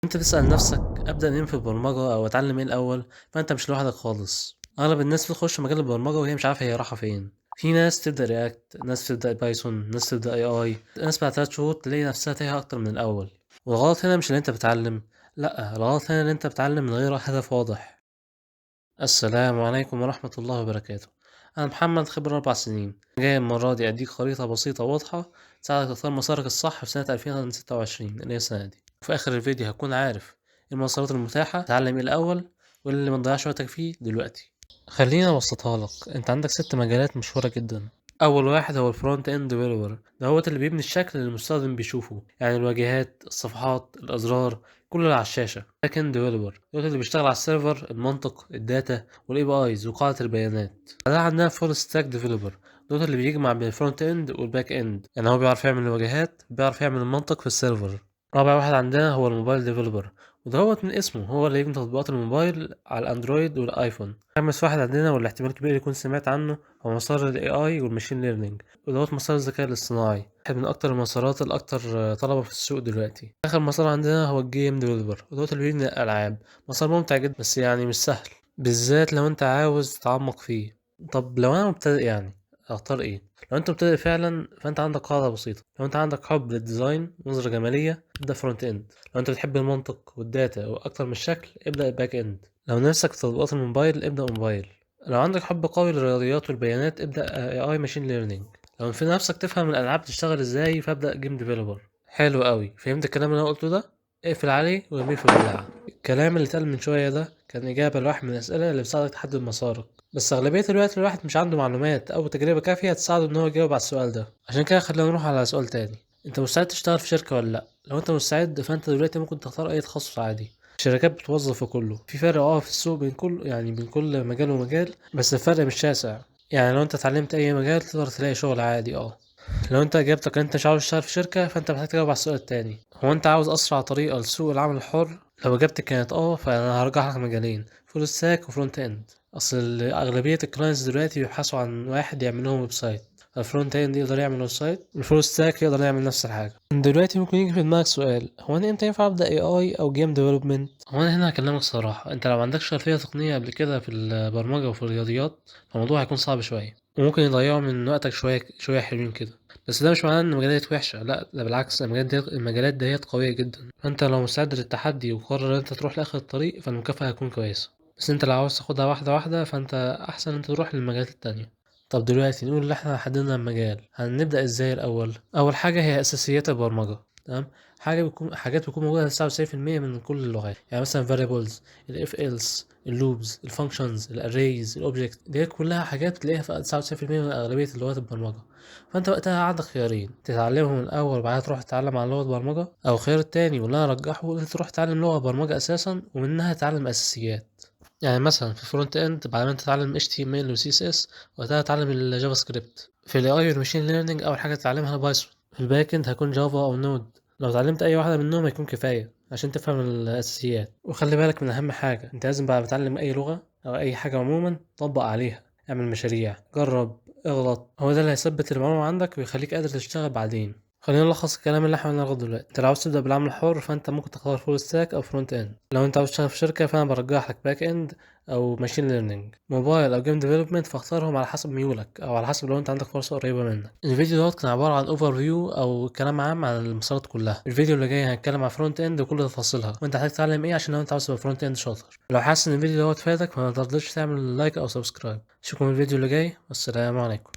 أنت تسأل نفسك أبدأ منين في البرمجة أو أتعلم إيه الأول، فأنت مش لوحدك خالص. أغلب الناس بتخش مجال البرمجة وهي مش عارفة هي رايحة فين. في ناس تبدأ رياكت، ناس تبدأ بايثون، ناس تبدأ AI، ناس بعد 3 شهور تلاقي نفسها تايهة أكتر من الأول. والغلط هنا مش إن أنت بتتعلم، لأ، الغلط هنا إن أنت بتتعلم من غير هدف واضح. السلام عليكم ورحمة الله وبركاته. أنا محمد، خبرة 4 سنين، جاي المرة دي أديك خريطة بسيطة واضحة تساعدك تختار مسارك الصح في سنة 2026 اللي هي السنة دي. في آخر الفيديو هتكون عارف إيه المسارات المتاحة، تتعلم إيه الأول، واللي متضيعش وقتك فيه دلوقتي. خليني أبسطها لك، أنت عندك 6 مجالات مشهورة جدا. أول واحد هو الفرونت إند ديفلوبر، ده هو اللي بيبني الشكل اللي المستخدم بيشوفه، يعني الواجهات، الصفحات، الأزرار، كل اللي على الشاشة. باك إند ديفلوبر ده اللي بيشتغل على السيرفر، المنطق، الداتا، والاي بي ايز وقاعدة البيانات. بعدها عندنا فول ستاك ديفلوبر، ده اللي بيجمع بين الفرونت اند والباك اند، يعني هو بيعرف يعمل الواجهات، بيعرف يعمل المنطق في السيرفر. رابع واحد عندنا هو الموبايل ديفلوبر، ودهوت من اسمه هو اللي يبني تطبيقات الموبايل على الاندرويد والايفون. خامس واحد عندنا واللي احتمال كبير يكون سمعت عنه هو مسار ال AI والماشين ليرنينج، ودوت مسار الذكاء الاصطناعي، واحد من أكتر المسارات الأكتر طلبا في السوق دلوقتي. آخر مسار عندنا هو الجيم ديفلوبر، ودوت اللي بيبني الألعاب. مسار ممتع جدا بس يعني مش سهل، بالذات لو أنت عاوز تتعمق فيه. طب لو أنا مبتدئ يعني أختار إيه؟ لو أنت مبتدئ فعلا فأنت عندك قاعدة بسيطة. لو أنت عندك حب للديزاين ونظرة جمالية ابدأ فرونت إند. لو أنت بتحب المنطق والداتا وأكتر من الشكل ابدأ باك إند. لو نفسك في تطبيقات الموبايل ابدأ موبايل. لو عندك حب قوي للرياضيات والبيانات ابدأ AI ماشين ليرنينج. لو في نفسك تفهم الألعاب تشتغل ازاي فابدأ جيم ديفلوبر. حلو قوي، فهمت الكلام اللي انا قلته ده؟ اقفل عليه وارميه في البلاعة. الكلام اللي اتقال من شوية ده كان إجابة لواحد من الأسئلة اللي بتساعدك تحدد مسارك، بس أغلبية الوقت الواحد مش عنده معلومات أو تجربة كافية تساعده إن هو يجاوب على السؤال ده. عشان كده خلينا نروح على سؤال تاني، أنت مستعد تشتغل في شركة ولا لأ؟ لو أنت مستعد فأنت دلوقتي ممكن تختار أي تخصص عادي. الشركات بتوظف في كله، في فرق في السوق بين كل يعني بين كل مجال ومجال، بس الفرق مش شاسع. يعني لو انت اتعلمت اي مجال تقدر تلاقي شغل عادي. لو انت اجابتك ان انت مش عاوز تشتغل في شركة فانت محتاج تجاوب على السؤال التاني، هو انت عاوز اسرع طريقة لسوق العمل الحر؟ لو اجابتك كانت فانا هرجح لك مجالين، فول ستاك وفرونت اند. اصل اغلبية الكلاينتس دلوقتي بيبحثوا عن واحد يعمل لهم ويب سايت. الفرونت اند يقدر يعمل ويب سايت، الفول ستاك يقدر يعمل نفس الحاجة. دلوقتي ممكن يجي في دماغك سؤال، هو انا امتى ينفع ابدا AI او جيم ديفلوبمنت؟ هو انا هنا هكلمك صراحة، انت لو عندكش خلفية تقنية قبل كده في البرمجة وفي الرياضيات فالموضوع هيكون صعب شوية، وممكن يضيعوا من وقتك شوية شوية حلوين كده. بس ده مش معناه ان المجالات ديت وحشة، لا ده بالعكس، المجالات ديت قوية جدا. فانت لو مستعد للتحدي وقرر ان انت تروح لاخر الطريق فالمكافأة هتكون كويسة. بس انت لو عاوز تاخدها واحدة واحدة فانت احسن انت تروح للمجالات التانية. طب دلوقتي نقول ان احنا حددنا المجال، هنبدأ ازاي الاول؟ اول حاجة هي اساسيات البرمجة، تمام. حاجات بتكون موجودة 99% من كل اللغات، يعني مثلا variables، ال if else، اللوبز، الفانكشنز، الاريز، الاوبجكت، دي كلها حاجات بتلاقيها في 99% من اغلبية لغات البرمجة. فانت وقتها عندك خيارين، تتعلمهم الاول وبعدها تروح تتعلم عن لغة برمجة، او الخيار التاني واللي انا ارجحه انت تروح تتعلم لغة برمجة اساسا ومنها تتعلم اساسيات. يعني مثلا في الفرونت اند بعد ما انت تتعلم HTML و CSS وقتها تتعلم الجافا سكريبت. في الاي اي والماشين ليرنينج اول حاجه تتعلمها بايثون. في الباك اند هيكون جافا او نود، لو اتعلمت اي واحده منهم هيكون كفايه عشان تفهم الاساسيات. وخلي بالك من اهم حاجه، انت لازم بعد ما تتعلم اي لغه او اي حاجه عموما طبق عليها، اعمل مشاريع، جرب، اغلط، هو ده اللي هيثبت المعلومه عندك ويخليك قادر تشتغل بعدين. خلينا نلخص الكلام اللي احنا قلناه دلوقتي، انت لو عاوز تبدا بالعمل الحر فانت ممكن تختار فول ستاك او فرونت اند. لو انت عاوز تشتغل في شركه فانا برجح لك باك اند او ماشين ليرنينج. موبايل او جيم ديفلوبمنت فاختارهم على حسب ميولك او على حسب لو انت عندك فرصه قريبه منك. الفيديو دوت كان عباره عن اوفر فيو او كلام عام عن المسارات كلها. الفيديو اللي جاي هنتكلم عن فرونت اند وكل تفاصيلها، وانت هتحتاج تتعلم ايه عشان لو انت عاوز تبقى فرونت اند شاطر. لو حاسس ان الفيديو دوت فادك فما تقدرش تعمل لايك او سبسكرايب. اشوفكم في الفيديو اللي جاي، والسلام عليكم.